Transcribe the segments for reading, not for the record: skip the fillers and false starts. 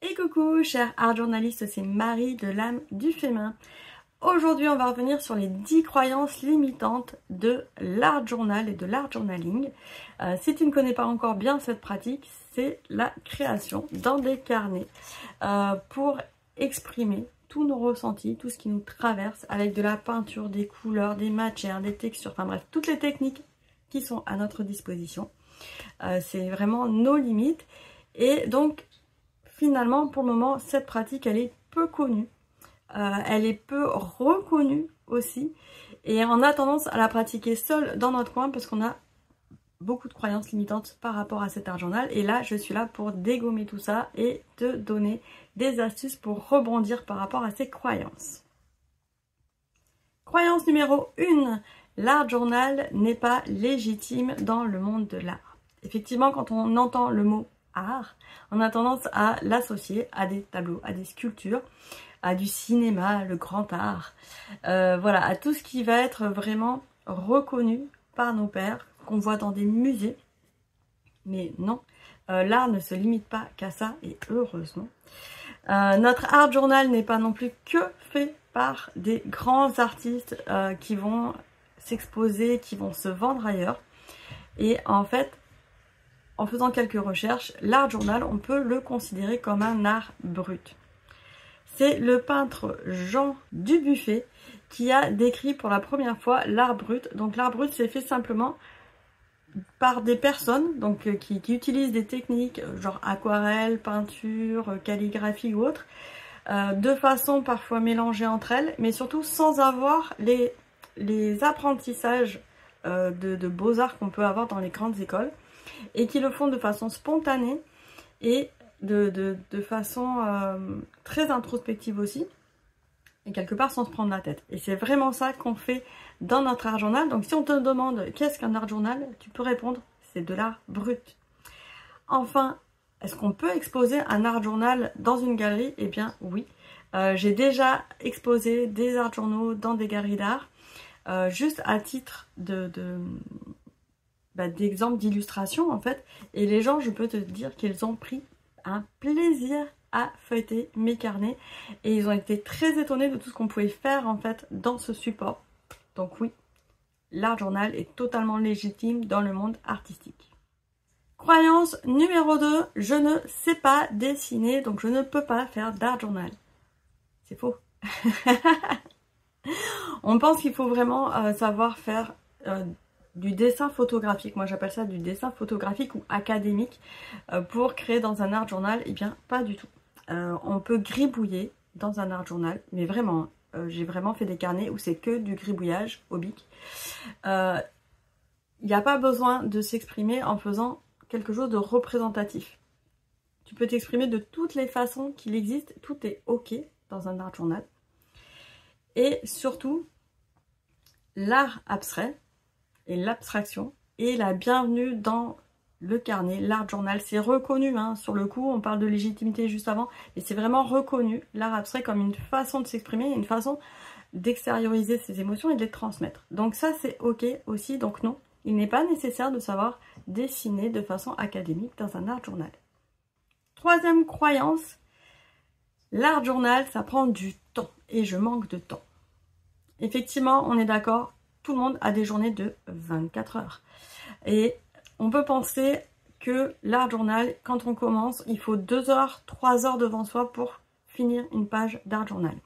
Et coucou chers art journalistes, c'est Marie de l'âme du féminin. Aujourd'hui on va revenir sur les 10 croyances limitantes de l'art journal et de l'art journaling. Si tu ne connais pas encore bien cette pratique, c'est la création dans des carnets pour exprimer tous nos ressentis, tout ce qui nous traverse avec de la peinture, des couleurs, des matières, des textures, enfin bref, toutes les techniques qui sont à notre disposition. C'est vraiment nos limites et donc finalement, pour le moment, cette pratique, elle est peu connue. Elle est peu reconnue aussi. Et on a tendance à la pratiquer seule dans notre coin parce qu'on a beaucoup de croyances limitantes par rapport à cet art journal. Et là, je suis là pour dégommer tout ça et te donner des astuces pour rebondir par rapport à ces croyances. Croyance numéro 1. L'art journal n'est pas légitime dans le monde de l'art. Effectivement, quand on entend le mot art, on a tendance à l'associer à des tableaux, à des sculptures, à du cinéma, le grand art, voilà, à tout ce qui va être vraiment reconnu par nos pairs, qu'on voit dans des musées. Mais non, l'art ne se limite pas qu'à ça, et heureusement. Notre art journal n'est pas non plus que fait par des grands artistes qui vont s'exposer, qui vont se vendre ailleurs. Et en fait, en faisant quelques recherches, l'art journal, on peut le considérer comme un art brut. C'est le peintre Jean Dubuffet qui a décrit pour la première fois l'art brut. Donc l'art brut, c'est fait simplement par des personnes donc, qui utilisent des techniques genre aquarelle, peinture, calligraphie ou autre, de façon parfois mélangée entre elles, mais surtout sans avoir les apprentissages de beaux-arts qu'on peut avoir dans les grandes écoles, et qui le font de façon spontanée et de façon très introspective aussi, et quelque part sans se prendre la tête. Et c'est vraiment ça qu'on fait dans notre art journal. Donc si on te demande qu'est-ce qu'un art journal, tu peux répondre c'est de l'art brut. Enfin, est-ce qu'on peut exposer un art journal dans une galerie? Eh bien oui, j'ai déjà exposé des art journaux dans des galeries d'art, juste à titre d'exemple d'illustration en fait, et les gens, je peux te dire qu'ils ont pris un plaisir à feuilleter mes carnets et ils ont été très étonnés de tout ce qu'on pouvait faire en fait dans ce support. Donc oui, l'art journal est totalement légitime dans le monde artistique. Croyance numéro 2, je ne sais pas dessiner, donc je ne peux pas faire d'art journal. C'est faux. On pense qu'il faut vraiment savoir faire du dessin photographique, moi j'appelle ça du dessin photographique ou académique, pour créer dans un art journal. Eh bien pas du tout. On peut gribouiller dans un art journal, mais vraiment, j'ai vraiment fait des carnets où c'est que du gribouillage au bic. Il n'y a pas besoin de s'exprimer en faisant quelque chose de représentatif. Tu peux t'exprimer de toutes les façons qu'il existe, tout est ok dans un art journal. Et surtout, l'art abstrait et l'abstraction est la bienvenue dans le carnet, l'art journal. C'est reconnu, hein, sur le coup, on parle de légitimité juste avant, et c'est vraiment reconnu, l'art abstrait, comme une façon de s'exprimer, une façon d'extérioriser ses émotions et de les transmettre. Donc ça, c'est ok aussi, donc non, il n'est pas nécessaire de savoir dessiner de façon académique dans un art journal. Troisième croyance, l'art journal, ça prend du temps, et je manque de temps. Effectivement, on est d'accord, tout le monde a des journées de 24 heures. Et on peut penser que l'art journal, quand on commence, il faut 2 heures, 3 heures devant soi pour finir une page d'art journal.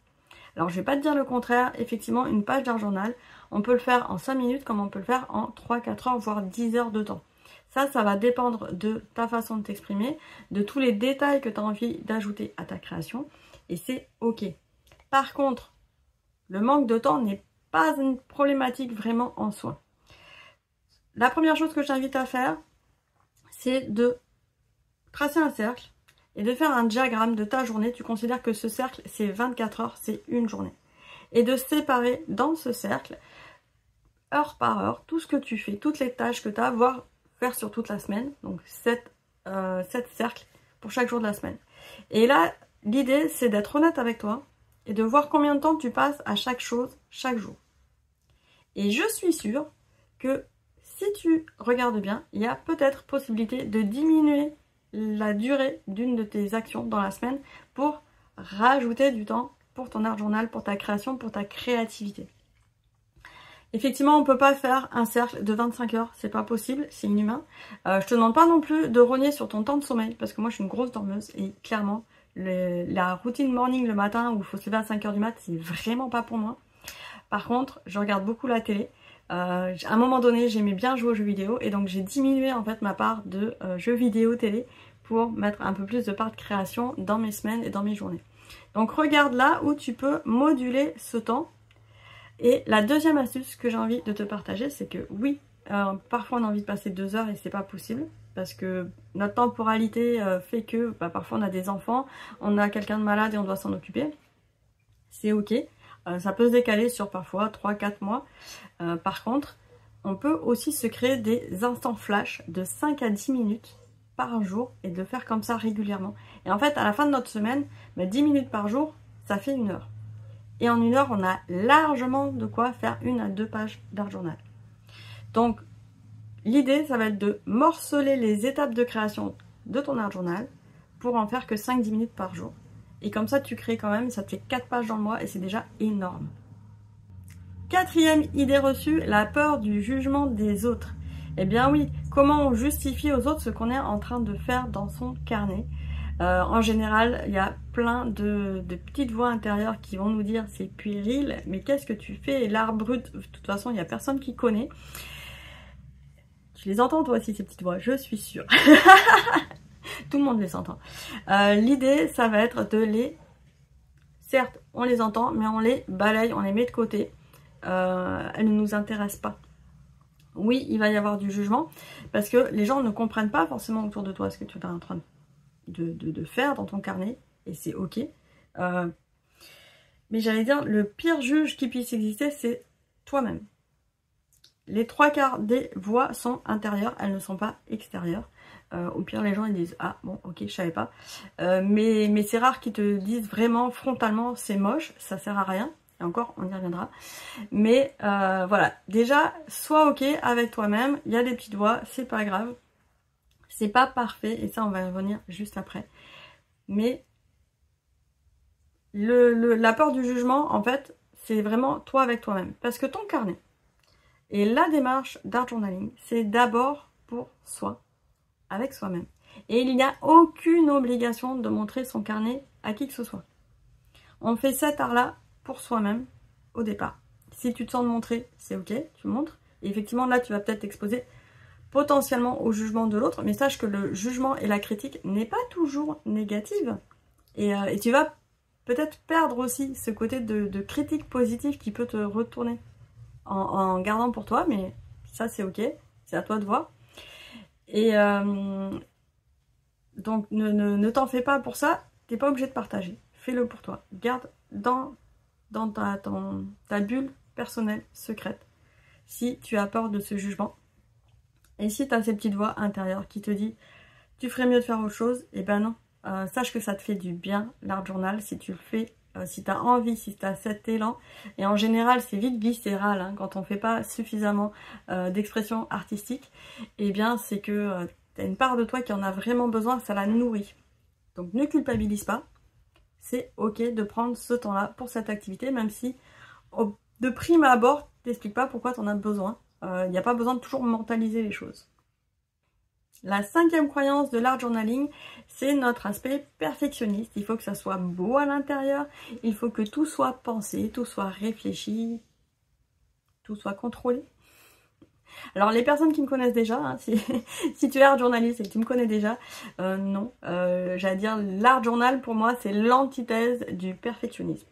Alors je ne vais pas te dire le contraire, effectivement une page d'art journal, on peut le faire en 5 minutes comme on peut le faire en 3-4 heures, voire 10 heures de temps. Ça va dépendre de ta façon de t'exprimer, de tous les détails que tu as envie d'ajouter à ta création, et c'est ok. Par contre, le manque de temps n'est pas une problématique vraiment en soi. La première chose que je t'invite à faire, c'est de tracer un cercle et de faire un diagramme de ta journée. Tu considères que ce cercle, c'est 24 heures, c'est une journée. Et de séparer dans ce cercle, heure par heure, tout ce que tu fais, toutes les tâches que tu as, voire faire sur toute la semaine. Donc 7 cercles pour chaque jour de la semaine. Et là, l'idée, c'est d'être honnête avec toi et de voir combien de temps tu passes à chaque chose, chaque jour. Et je suis sûre que si tu regardes bien, il y a peut-être possibilité de diminuer la durée d'une de tes actions dans la semaine pour rajouter du temps pour ton art journal, pour ta création, pour ta créativité. Effectivement, on ne peut pas faire un cercle de 25 heures, c'est pas possible, c'est inhumain. Je te demande pas non plus de rogner sur ton temps de sommeil, parce que moi je suis une grosse dormeuse et clairement, la routine morning le matin où il faut se lever à 5 heures du mat, c'est vraiment pas pour moi. Par contre, je regarde beaucoup la télé. À un moment donné, j'aimais bien jouer aux jeux vidéo et donc j'ai diminué en fait ma part de jeux vidéo télé pour mettre un peu plus de part de création dans mes semaines et dans mes journées. Donc regarde là où tu peux moduler ce temps. Et la deuxième astuce que j'ai envie de te partager, c'est que oui, parfois on a envie de passer 2 heures et c'est pas possible parce que notre temporalité fait que parfois on a des enfants, on a quelqu'un de malade et on doit s'en occuper. C'est ok, ça peut se décaler sur parfois 3-4 mois. Par contre, on peut aussi se créer des instants flash de 5 à 10 minutes par jour et de le faire comme ça régulièrement. Et en fait, à la fin de notre semaine, 10 minutes par jour, ça fait 1 heure. Et en 1 heure, on a largement de quoi faire 1 à 2 pages d'art journal. Donc, l'idée, ça va être de morceler les étapes de création de ton art journal pour en faire que 5-10 minutes par jour. Et comme ça, tu crées quand même, ça te fait 4 pages dans le mois et c'est déjà énorme. 4e idée reçue, la peur du jugement des autres. Eh bien oui, comment on justifie aux autres ce qu'on est en train de faire dans son carnet? En général, il y a plein de petites voix intérieures qui vont nous dire c'est puéril, mais qu'est-ce que tu fais? L'art brut, de toute façon, il n'y a personne qui connaît. Tu les entends toi aussi ces petites voix, je suis sûre. Tout le monde les entend. L'idée, ça va être de les... Certes, on les entend, mais on les balaye, on les met de côté. Elles ne nous intéressent pas. Oui, il va y avoir du jugement, parce que les gens ne comprennent pas forcément autour de toi ce que tu es en train de faire dans ton carnet, et c'est ok. Mais j'allais dire, le pire juge qui puisse exister, c'est toi-même. Les 3/4 des voix sont intérieures, elles ne sont pas extérieures. Au pire, les gens ils disent ah bon ok je savais pas. Mais c'est rare qu'ils te disent vraiment frontalement c'est moche, ça sert à rien. Et encore on y reviendra. Mais voilà, déjà sois ok avec toi-même. Il y a des petites voix, c'est pas grave. C'est pas parfait et ça on va y revenir juste après. Mais la peur du jugement en fait c'est vraiment toi avec toi-même. Parce que ton carnet et la démarche d'art journaling c'est d'abord pour soi. Avec soi-même. Et il n'y a aucune obligation de montrer son carnet à qui que ce soit. On fait cet art-là pour soi-même au départ. Si tu te sens de montrer, c'est ok, tu montres. Et effectivement, là, tu vas peut-être t'exposer potentiellement au jugement de l'autre, mais sache que le jugement et la critique n'est pas toujours négative. Et tu vas peut-être perdre aussi ce côté de critique positive qui peut te retourner en gardant pour toi, mais ça, c'est ok, c'est à toi de voir. Et donc ne t'en fais pas pour ça, t'es pas obligé de partager, fais-le pour toi, garde dans ta bulle personnelle, secrète, si tu as peur de ce jugement. Et si tu as ces petites voix intérieures qui te disent tu ferais mieux de faire autre chose, et ben non, sache que ça te fait du bien l'art journal si tu le fais. Si tu as envie, si tu as cet élan, et en général c'est vite viscéral hein, quand on ne fait pas suffisamment d'expression artistique, et bien c'est que tu as une part de toi qui en a vraiment besoin, ça la nourrit. Donc ne culpabilise pas, c'est ok de prendre ce temps-là pour cette activité, même si de prime abord, t'expliques pas pourquoi tu en as besoin. Il n'y a pas besoin de toujours mentaliser les choses. La 5e croyance de l'art journaling, c'est notre aspect perfectionniste. Il faut que ça soit beau à l'intérieur, il faut que tout soit pensé, tout soit réfléchi, tout soit contrôlé. Alors les personnes qui me connaissent déjà, hein, si tu es art journaliste et que tu me connais déjà, non. J'allais dire, l'art journal pour moi c'est l'antithèse du perfectionnisme.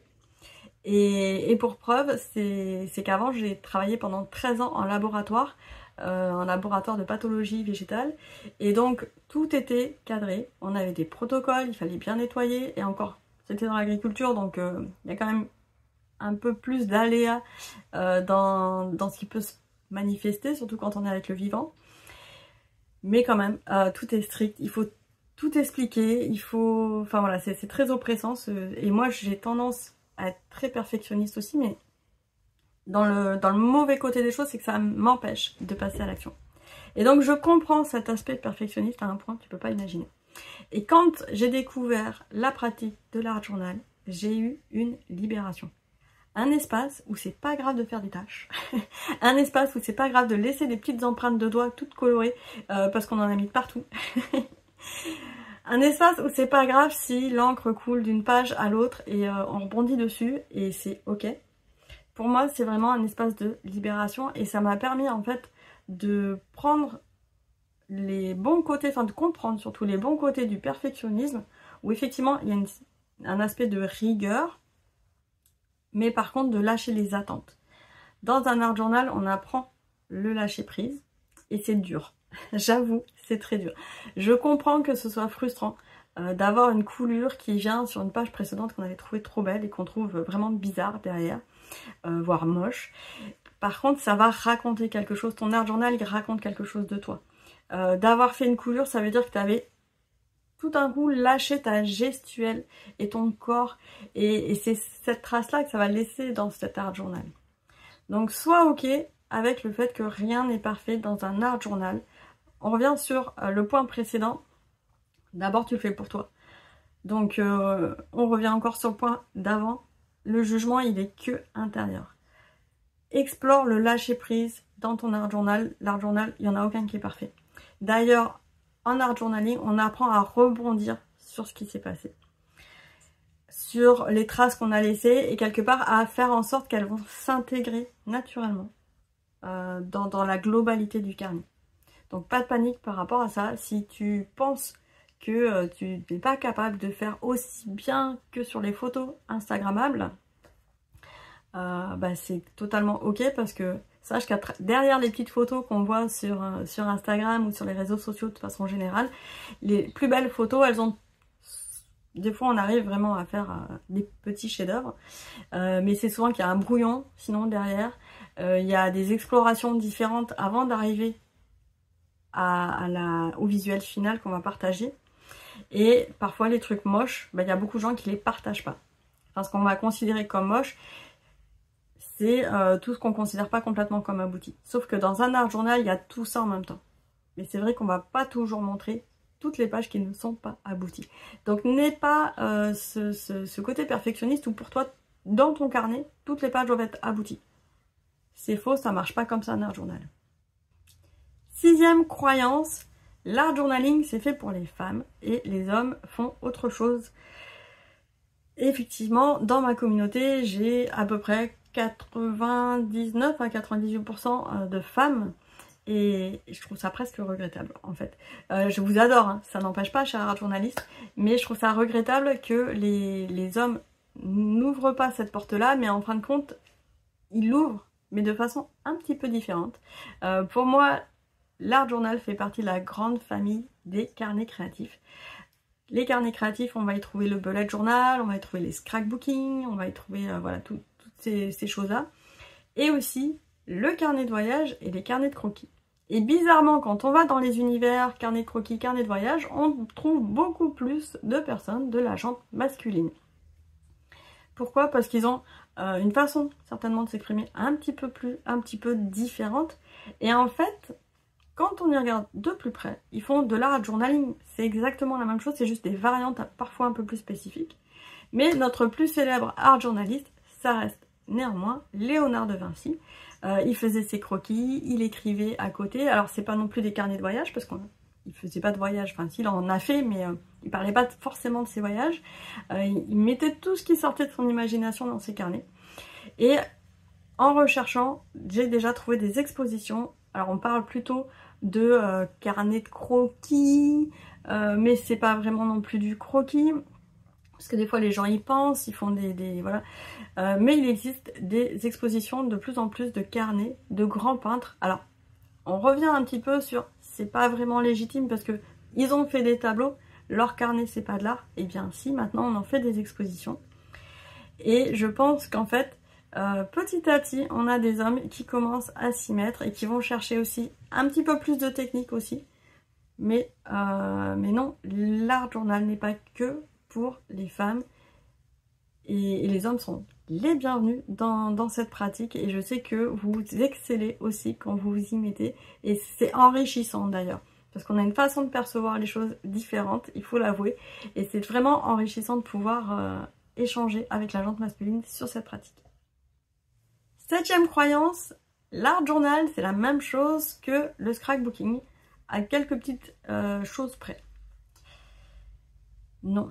Et pour preuve, c'est qu'avant j'ai travaillé pendant 13 ans en laboratoire, de pathologie végétale, et donc tout était cadré, on avait des protocoles, il fallait bien nettoyer, et encore c'était dans l'agriculture, donc il y a quand même un peu plus d'aléas dans ce qui peut se manifester, surtout quand on est avec le vivant, mais quand même tout est strict, il faut tout expliquer, enfin voilà, c'est très oppressant, et moi j'ai tendance à être très perfectionniste aussi, mais dans le mauvais côté des choses, c'est que ça m'empêche de passer à l'action. Et donc je comprends cet aspect perfectionniste à un point que tu peux pas imaginer. Et quand j'ai découvert la pratique de l'art journal, j'ai eu une libération. Un espace où c'est pas grave de faire des tâches, un espace où c'est pas grave de laisser des petites empreintes de doigts toutes colorées parce qu'on en a mis de partout. Un espace où c'est pas grave si l'encre coule d'une page à l'autre et on rebondit dessus et c'est ok. Pour moi, c'est vraiment un espace de libération et ça m'a permis en fait de prendre les bons côtés, enfin de comprendre surtout les bons côtés du perfectionnisme où effectivement il y a un aspect de rigueur, mais par contre de lâcher les attentes. Dans un art journal, on apprend le lâcher prise et c'est dur. J'avoue, c'est très dur. Je comprends que ce soit frustrant d'avoir une coulure qui vient sur une page précédente qu'on avait trouvée trop belle et qu'on trouve vraiment bizarre derrière, voire moche. Par contre, ça va raconter quelque chose. Ton art journal, il raconte quelque chose de toi. D'avoir fait une coulure, ça veut dire que tu avais tout d'un coup lâché ta gestuelle et ton corps. Et c'est cette trace-là que ça va laisser dans cet art journal. Donc, sois ok avec le fait que rien n'est parfait dans un art journal. On revient sur le point précédent. D'abord, tu le fais pour toi. Donc, on revient encore sur le point d'avant. Le jugement, il est que intérieur. Explore le lâcher-prise dans ton art journal. L'art journal, il n'y en a aucun qui est parfait. D'ailleurs, en art journaling, on apprend à rebondir sur ce qui s'est passé. Sur les traces qu'on a laissées et quelque part à faire en sorte qu'elles vont s'intégrer naturellement dans la globalité du carnet. Donc pas de panique par rapport à ça. Si tu penses que tu n'es pas capable de faire aussi bien que sur les photos instagrammables, c'est totalement ok parce que sache qu'à derrière les petites photos qu'on voit sur Instagram ou sur les réseaux sociaux de façon générale, les plus belles photos, elles ont... Des fois on arrive vraiment à faire des petits chefs-d'œuvre, mais c'est souvent qu'il y a un brouillon sinon derrière. Il y a des explorations différentes avant d'arriver au visuel final qu'on va partager. Et parfois les trucs moches, il y a beaucoup de gens qui les partagent pas. Enfin, ce qu'on va considérer comme moche, c'est tout ce qu'on considère pas complètement comme abouti. Sauf que dans un art journal, il y a tout ça en même temps. Mais c'est vrai qu'on va pas toujours montrer toutes les pages qui ne sont pas abouties. Donc n'aie pas ce côté perfectionniste où pour toi, dans ton carnet, toutes les pages doivent être abouties. C'est faux, ça marche pas comme ça un art journal. 6e croyance, l'art journaling c'est fait pour les femmes et les hommes font autre chose. Effectivement, dans ma communauté, j'ai à peu près 99 à 98% de femmes et je trouve ça presque regrettable en fait. Je vous adore, hein, ça n'empêche pas, chers art journalistes, mais je trouve ça regrettable que les hommes n'ouvrent pas cette porte-là, mais en fin de compte, ils l'ouvrent, mais de façon un petit peu différente. Pour moi, l'art journal fait partie de la grande famille des carnets créatifs. Les carnets créatifs, on va y trouver le bullet journal, on va y trouver les scrapbooking, on va y trouver voilà, toutes ces choses-là. Et aussi le carnet de voyage et les carnets de croquis. Et bizarrement, quand on va dans les univers carnet de croquis, carnet de voyage, on trouve beaucoup plus de personnes de la gente masculine. Pourquoi? Parce qu'ils ont une façon certainement de s'exprimer un petit peu différente. Et en fait, quand on y regarde de plus près, ils font de l'art journaling. C'est exactement la même chose, c'est juste des variantes parfois un peu plus spécifiques. Mais notre plus célèbre art journaliste, ça reste néanmoins Léonard de Vinci. Il faisait ses croquis, il écrivait à côté. Alors c'est pas non plus des carnets de voyage parce qu'il faisait pas de voyage. Enfin s'il en a fait, mais il parlait pas forcément de ses voyages. Il mettait tout ce qui sortait de son imagination dans ses carnets. Et en recherchant, j'ai déjà trouvé des expositions. Alors on parle plutôt de carnet de croquis, mais c'est pas vraiment non plus du croquis. Parce que des fois les gens y pensent, ils font voilà. Mais il existe des expositions de plus en plus de carnets de grands peintres. Alors, on revient un petit peu sur, c'est pas vraiment légitime parce que ils ont fait des tableaux, leur carnet c'est pas de l'art. Eh bien si, maintenant on en fait des expositions. Et je pense qu'en fait, petit à petit, on a des hommes qui commencent à s'y mettre et qui vont chercher aussi un petit peu plus de technique aussi. Mais non, l'art journal n'est pas que pour les femmes et les hommes sont les bienvenus dans cette pratique et je sais que vous excellez aussi quand vous vous y mettez et c'est enrichissant d'ailleurs parce qu'on a une façon de percevoir les choses différentes, il faut l'avouer, et c'est vraiment enrichissant de pouvoir échanger avec la jante masculine sur cette pratique. 7e croyance, l'art journal, c'est la même chose que le scrapbooking, à quelques petites choses près. Non.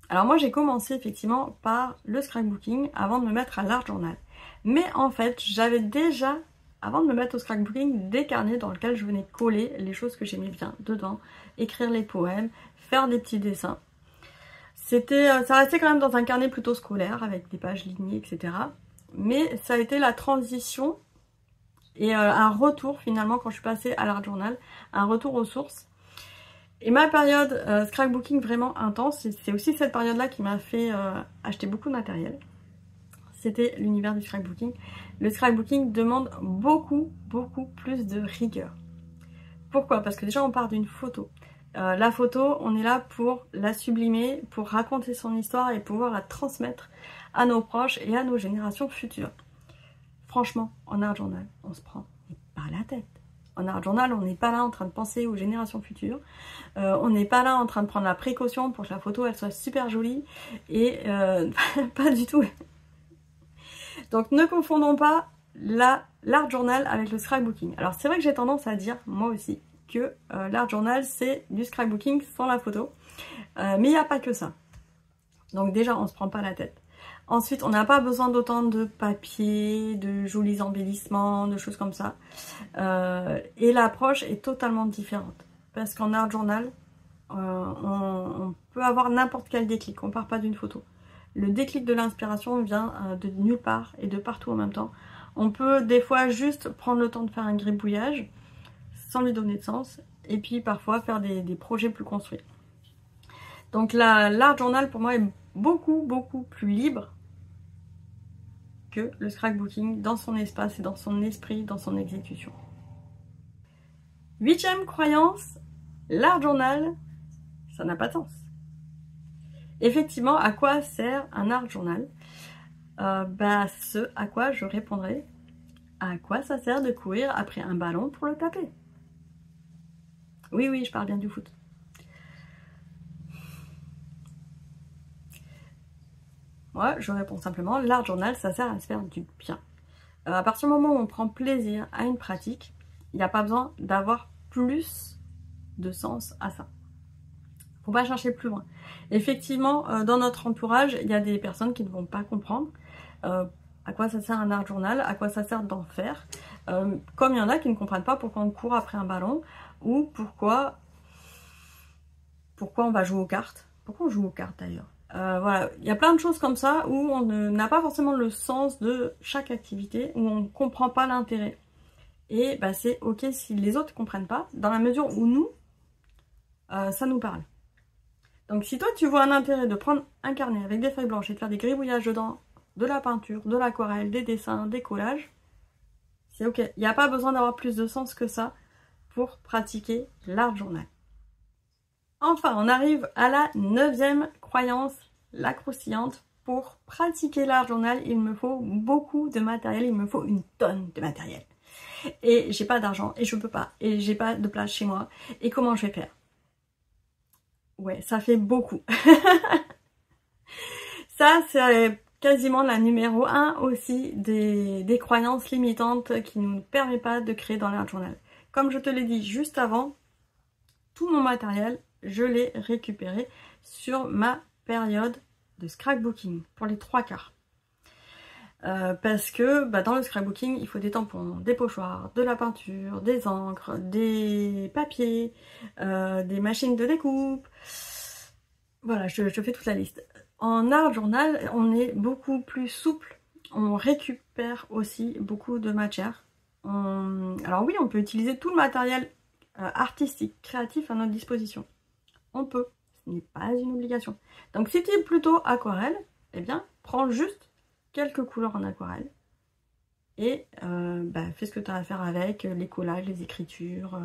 Alors moi j'ai commencé effectivement par le scrapbooking avant de me mettre à l'art journal. Mais en fait j'avais déjà, avant de me mettre au scrapbooking, des carnets dans lesquels je venais coller les choses que j'aimais bien dedans, écrire les poèmes, faire des petits dessins. Ça restait quand même dans un carnet plutôt scolaire avec des pages lignées, etc. Mais ça a été la transition et un retour finalement quand je suis passée à l'art journal, un retour aux sources. Et ma période scrapbooking vraiment intense, c'est aussi cette période-là qui m'a fait acheter beaucoup de matériel. C'était l'univers du scrapbooking. Le scrapbooking demande beaucoup plus de rigueur. Pourquoi? Parce que déjà on part d'une photo. La photo, on est là pour la sublimer, pour raconter son histoire et pouvoir la transmettre à nos proches et à nos générations futures. Franchement, en art journal, on se prend pas la tête. En art journal, on n'est pas là en train de penser aux générations futures. On n'est pas là en train de prendre la précaution pour que la photo elle soit super jolie. Et pas du tout. Donc ne confondons pas l'art journal avec le scrapbooking. Alors c'est vrai que j'ai tendance à dire, moi aussi, que l'art journal c'est du scrapbooking sans la photo. Mais il n'y a pas que ça. Donc déjà on se prend pas la tête. Ensuite, on n'a pas besoin d'autant de papier, de jolis embellissements, de choses comme ça. Et l'approche est totalement différente. Parce qu'en art journal, on peut avoir n'importe quel déclic. On ne part pas d'une photo. Le déclic de l'inspiration vient de nulle part et de partout en même temps. On peut des fois juste prendre le temps de faire un gribouillage sans lui donner de sens. Et puis parfois faire des projets plus construits. Donc l'art journal pour moi est beaucoup plus libre que le scrapbooking dans son espace et dans son esprit, dans son exécution. 8e croyance, l'art journal, ça n'a pas de sens. Effectivement, à quoi sert un art journal? Ce à quoi je répondrai, à quoi ça sert de courir après un ballon pour le taper? Oui, je parle bien du foot. Moi, je réponds simplement, l'art journal, ça sert à se faire du bien. À partir du moment où on prend plaisir à une pratique, il n'y a pas besoin d'avoir plus de sens à ça. Faut pas chercher plus loin. Effectivement, dans notre entourage, il y a des personnes qui ne vont pas comprendre à quoi ça sert un art journal, à quoi ça sert d'en faire. Comme il y en a qui ne comprennent pas pourquoi on court après un ballon ou pourquoi on va jouer aux cartes. Pourquoi on joue aux cartes d'ailleurs? Voilà, il y a plein de choses comme ça où on n'a pas forcément le sens de chaque activité, où on ne comprend pas l'intérêt. Et c'est ok si les autres ne comprennent pas, dans la mesure où nous, ça nous parle. Donc si toi tu vois un intérêt de prendre un carnet avec des feuilles blanches et de faire des gribouillages dedans, de la peinture, de l'aquarelle, des dessins, des collages, c'est ok. Il n'y a pas besoin d'avoir plus de sens que ça pour pratiquer l'art journal. Enfin, on arrive à la 9e croyance, la croustillante. Pour pratiquer l'art journal, il me faut beaucoup de matériel, il me faut une tonne de matériel. Et j'ai pas d'argent, et je peux pas, et j'ai pas de place chez moi. Et comment je vais faire? Ouais, ça fait beaucoup. Ça, c'est quasiment la numéro 1 aussi des croyances limitantes qui ne nous permettent pas de créer dans l'art journal. Comme je te l'ai dit juste avant, tout mon matériel, je l'ai récupéré sur ma période de scrapbooking pour les 3 quarts. Parce que dans le scrapbooking, il faut des tampons, des pochoirs, de la peinture, des encres, des papiers, des machines de découpe. Voilà, je fais toute la liste. En art journal, on est beaucoup plus souple. On récupère aussi beaucoup de matière. Alors oui, on peut utiliser tout le matériel artistique, créatif à notre disposition. On peut, ce n'est pas une obligation. Donc si tu es plutôt aquarelle, eh bien prends juste quelques couleurs en aquarelle et fais ce que tu as à faire avec, les collages, les écritures.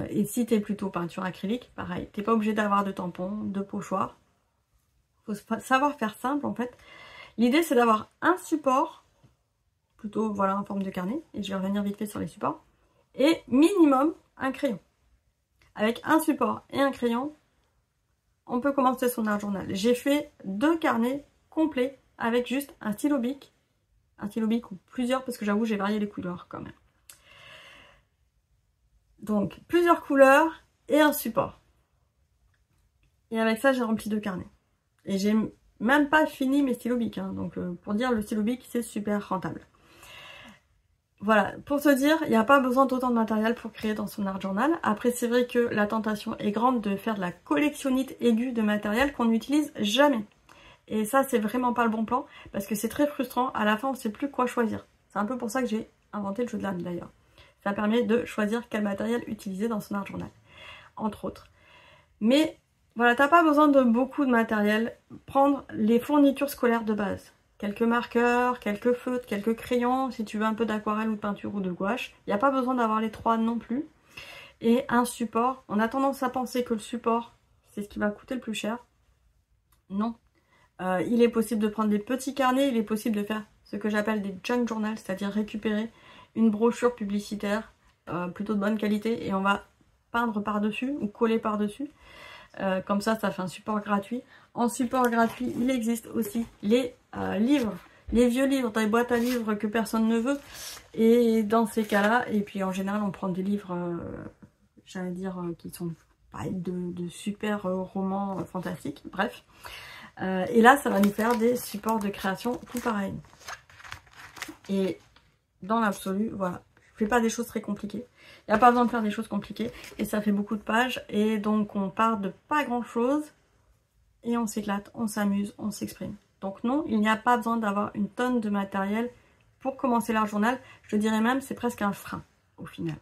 Et si tu es plutôt peinture acrylique, pareil, tu n'es pas obligé d'avoir de tampons, de pochoirs. Il faut savoir faire simple en fait. L'idée c'est d'avoir un support, plutôt voilà en forme de carnet, et je vais revenir vite fait sur les supports, et minimum un crayon. Avec un support et un crayon, on peut commencer son art journal. J'ai fait 2 carnets complets avec juste un stylo bic ou plusieurs, parce que j'avoue j'ai varié les couleurs quand même. Donc plusieurs couleurs et un support. Et avec ça j'ai rempli 2 carnets. Et j'ai même pas fini mes stylos bic, hein. Donc pour dire, le stylo bic c'est super rentable. Voilà, pour te dire, il n'y a pas besoin d'autant de matériel pour créer dans son art journal. Après, c'est vrai que la tentation est grande de faire de la collectionnite aiguë de matériel qu'on n'utilise jamais. Et ça, c'est vraiment pas le bon plan, parce que c'est très frustrant. À la fin, on ne sait plus quoi choisir. C'est un peu pour ça que j'ai inventé le jeu de l'âme d'ailleurs. Ça permet de choisir quel matériel utiliser dans son art journal, entre autres. Mais voilà, t'as pas besoin de beaucoup de matériel. Prendre les fournitures scolaires de base. Quelques marqueurs, quelques feutres, quelques crayons, si tu veux un peu d'aquarelle ou de peinture ou de gouache. Il n'y a pas besoin d'avoir les 3 non plus. Et un support. On a tendance à penser que le support, c'est ce qui va coûter le plus cher. Non. Il est possible de prendre des petits carnets, il est possible de faire ce que j'appelle des junk journals, c'est-à-dire récupérer une brochure publicitaire plutôt de bonne qualité et on va peindre par-dessus ou coller par-dessus. Comme ça, ça fait un support gratuit. En support gratuit, il existe aussi les livres, les vieux livres dans les boîtes à livres que personne ne veut. Et dans ces cas-là, et puis en général, on prend des livres, j'allais dire, qui sont pas de super romans fantastiques, bref. Et là, ça va nous faire des supports de création tout pareil. Et dans l'absolu, voilà, je fais pas des choses très compliquées. Il n'y a pas besoin de faire des choses compliquées. Et ça fait beaucoup de pages. Et donc, on part de pas grand-chose. Et on s'éclate, on s'amuse, on s'exprime. Donc non, il n'y a pas besoin d'avoir une tonne de matériel pour commencer l'art journal. Je dirais même, c'est presque un frein, au final.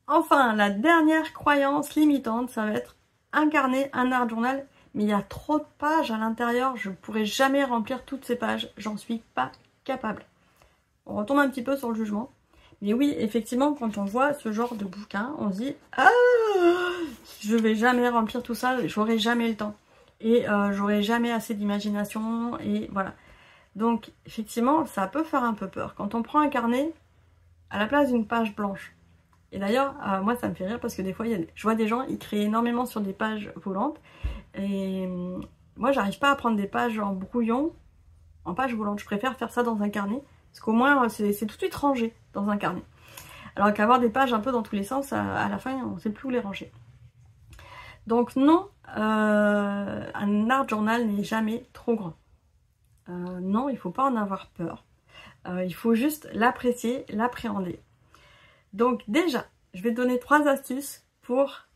Enfin, la dernière croyance limitante, ça va être un carnet, un art journal. Mais il y a trop de pages à l'intérieur, je ne pourrai jamais remplir toutes ces pages, j'en suis pas capable. On retombe un petit peu sur le jugement. Mais oui, effectivement, quand on voit ce genre de bouquin, on se dit « Ah, je vais jamais remplir tout ça, j'aurai jamais le temps. Et j'aurai jamais assez d'imagination. » Et voilà. Donc, effectivement, ça peut faire un peu peur. Quand on prend un carnet à la place d'une page blanche. Et d'ailleurs, moi, ça me fait rire parce que des fois, je vois des gens, ils créent énormément sur des pages volantes. Et moi, j'arrive pas à prendre des pages en brouillon, en page volante. Je préfère faire ça dans un carnet. Parce qu'au moins, c'est tout de suite rangé dans un carnet. Alors qu'avoir des pages un peu dans tous les sens, à la fin, on ne sait plus où les ranger. Donc non, un art journal n'est jamais trop grand. Non, il ne faut pas en avoir peur. Il faut juste l'apprécier, l'appréhender. Donc déjà, je vais te donner 3 astuces pour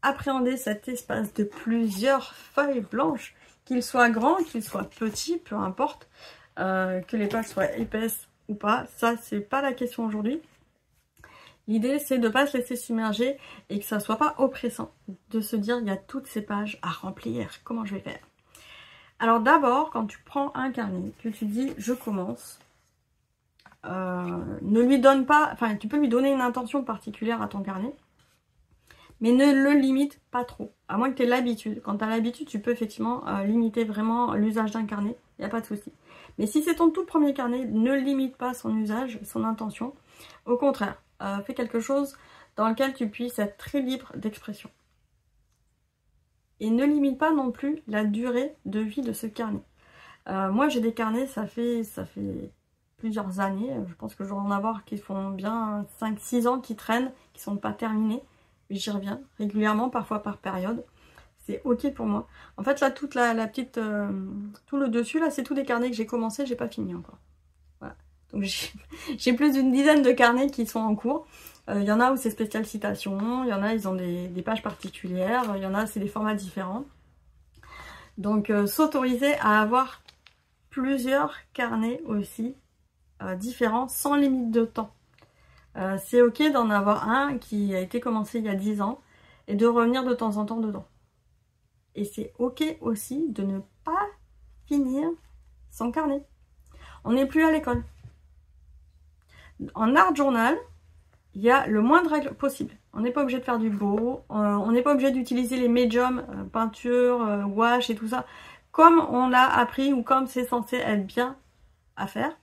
appréhender cet espace de plusieurs feuilles blanches, qu'il soit grand, qu'il soit petit, peu importe, que les pages soient épaisses ou pas, ça c'est pas la question aujourd'hui. L'idée c'est de ne pas se laisser submerger et que ça soit pas oppressant, de se dire il y a toutes ces pages à remplir, comment je vais faire? Alors d'abord, quand tu prends un carnet, que tu dis je commence, ne lui donne pas, enfin tu peux lui donner une intention particulière à ton carnet, mais ne le limite pas trop, à moins que tu aies l'habitude. Quand tu as l'habitude, tu peux effectivement limiter vraiment l'usage d'un carnet, il n'y a pas de souci. Mais si c'est ton tout premier carnet, ne limite pas son usage, son intention. Au contraire, fais quelque chose dans lequel tu puisses être très libre d'expression. Et ne limite pas non plus la durée de vie de ce carnet. Moi j'ai des carnets, ça fait plusieurs années, je pense que je dois en avoir qui font bien 5-6 ans qui traînent, qui ne sont pas terminés. J'y reviens régulièrement, parfois par période. C'est ok pour moi. En fait là, toute la petite, tout le dessus là, c'est tous des carnets que j'ai commencé, j'ai pas fini encore. Voilà. Donc j'ai plus d'une dizaine de carnets qui sont en cours. Il y en a où c'est spécial citation, il y en a ils ont des pages particulières, il y en a c'est des formats différents. Donc s'autoriser à avoir plusieurs carnets aussi différents sans limite de temps. C'est ok d'en avoir un qui a été commencé il y a 10 ans et de revenir de temps en temps dedans. Et c'est ok aussi de ne pas finir son carnet. On n'est plus à l'école. En art journal, il y a le moins de règles possible. On n'est pas obligé de faire du beau, on n'est pas obligé d'utiliser les médiums, peinture, gouache et tout ça, comme on l'a appris ou comme c'est censé être bien à faire.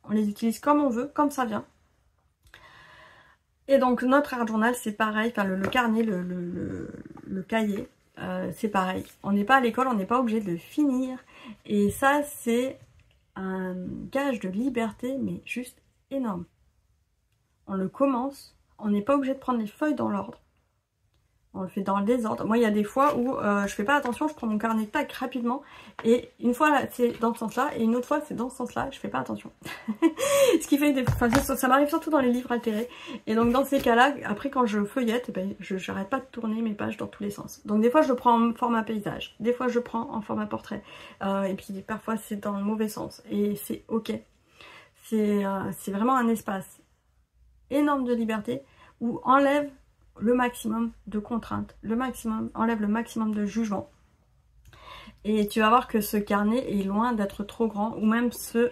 On les utilise comme on veut, comme ça vient. Et donc notre art journal c'est pareil, enfin le carnet, le cahier, c'est pareil. On n'est pas à l'école, on n'est pas obligé de le finir. Et ça c'est un gage de liberté, mais juste énorme. On le commence, on n'est pas obligé de prendre les feuilles dans l'ordre. On le fait dans le désordre. Moi, il y a des fois où je fais pas attention, je prends mon carnet tac rapidement. Et une fois, c'est dans ce sens-là, et une autre fois, c'est dans ce sens-là. Je fais pas attention. Ce qui fait, ça m'arrive surtout dans les livres altérés. Et donc, dans ces cas-là, après, quand je feuillette, eh ben, je n'arrête pas de tourner mes pages dans tous les sens. Donc, des fois, je le prends en format paysage. Des fois, je le prends en format portrait. Et puis, parfois, c'est dans le mauvais sens. Et c'est OK. C'est vraiment un espace énorme de liberté où enlève le maximum de contraintes, enlève le maximum de jugement. Et tu vas voir que ce carnet est loin d'être trop grand, ou même ce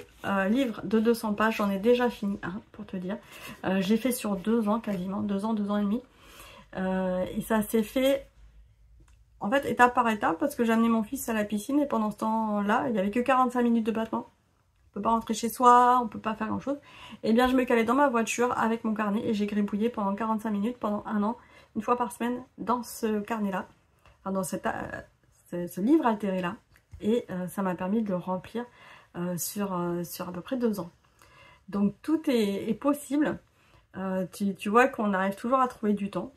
livre de 200 pages, j'en ai déjà fini un, pour te dire. J'ai fait sur 2 ans quasiment, 2 ans et demi. Et ça s'est fait, en fait, étape par étape, parce que j'ai amené mon fils à la piscine, et pendant ce temps-là, il n'y avait que 45 minutes de battement. On peut pas rentrer chez soi, on peut pas faire grand chose. Et bien je me calais dans ma voiture avec mon carnet et j'ai gribouillé pendant 45 minutes, pendant 1 an, une fois par semaine, dans ce carnet-là, enfin dans ce livre altéré-là. Et ça m'a permis de le remplir sur à peu près 2 ans. Donc tout est possible. Tu vois qu'on arrive toujours à trouver du temps.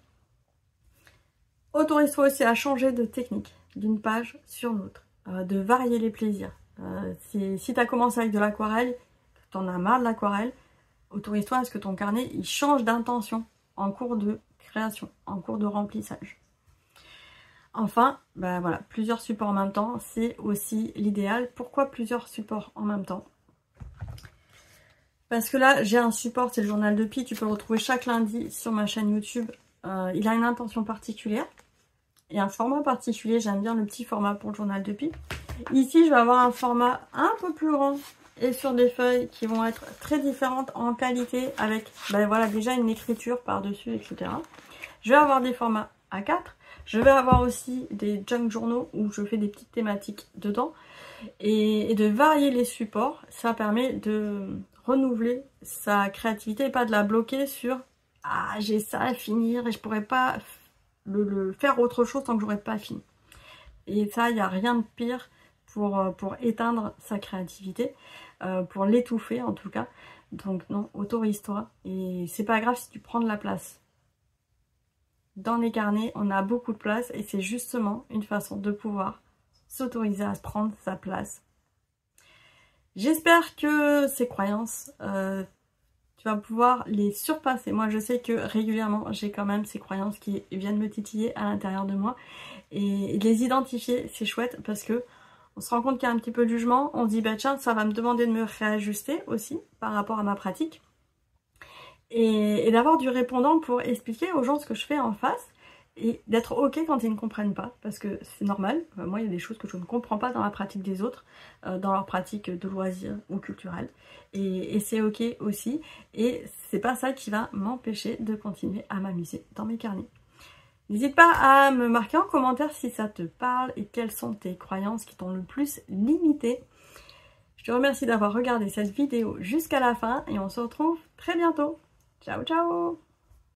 Autorise-toi aussi à changer de technique d'une page sur l'autre, de varier les plaisirs. Si tu as commencé avec de l'aquarelle, tu en as marre de l'aquarelle, autorise-toi à ce que ton carnet il change d'intention en cours de création, en cours de remplissage. Enfin, ben voilà, plusieurs supports en même temps, c'est aussi l'idéal. Pourquoi plusieurs supports en même temps? Parce que là, j'ai un support, c'est le journal de Pi, tu peux le retrouver chaque lundi sur ma chaîne YouTube. Il a une intention particulière et un format particulier, j'aime bien le petit format pour le journal de Pi. Ici, je vais avoir un format un peu plus grand et sur des feuilles qui vont être très différentes en qualité avec ben voilà, déjà une écriture par-dessus, etc. Je vais avoir des formats A4. Je vais avoir aussi des junk journaux où je fais des petites thématiques dedans. Et de varier les supports, ça permet de renouveler sa créativité et pas de la bloquer sur « Ah, j'ai ça à finir et je pourrais pas le faire autre chose tant que j'aurais pas fini ». Et ça, il n'y a rien de pire pour éteindre sa créativité, pour l'étouffer en tout cas. Donc non, autorise-toi. Et c'est pas grave si tu prends de la place. Dans les carnets, on a beaucoup de place et c'est justement une façon de pouvoir s'autoriser à se prendre sa place. J'espère que ces croyances, tu vas pouvoir les surpasser. Moi, je sais que régulièrement, j'ai quand même ces croyances qui viennent me titiller à l'intérieur de moi. Et les identifier, c'est chouette parce que on se rend compte qu'il y a un petit peu de jugement. On se dit, bah tiens, ça va me demander de me réajuster aussi par rapport à ma pratique. Et d'avoir du répondant pour expliquer aux gens ce que je fais en face. Et d'être ok quand ils ne comprennent pas, parce que c'est normal. Moi, il y a des choses que je ne comprends pas dans la pratique des autres, dans leur pratique de loisirs ou culturelle. Et c'est ok aussi. Et c'est pas ça qui va m'empêcher de continuer à m'amuser dans mes carnets. N'hésite pas à me marquer en commentaire si ça te parle et quelles sont tes croyances qui t'ont le plus limité. Je te remercie d'avoir regardé cette vidéo jusqu'à la fin et on se retrouve très bientôt. Ciao, ciao!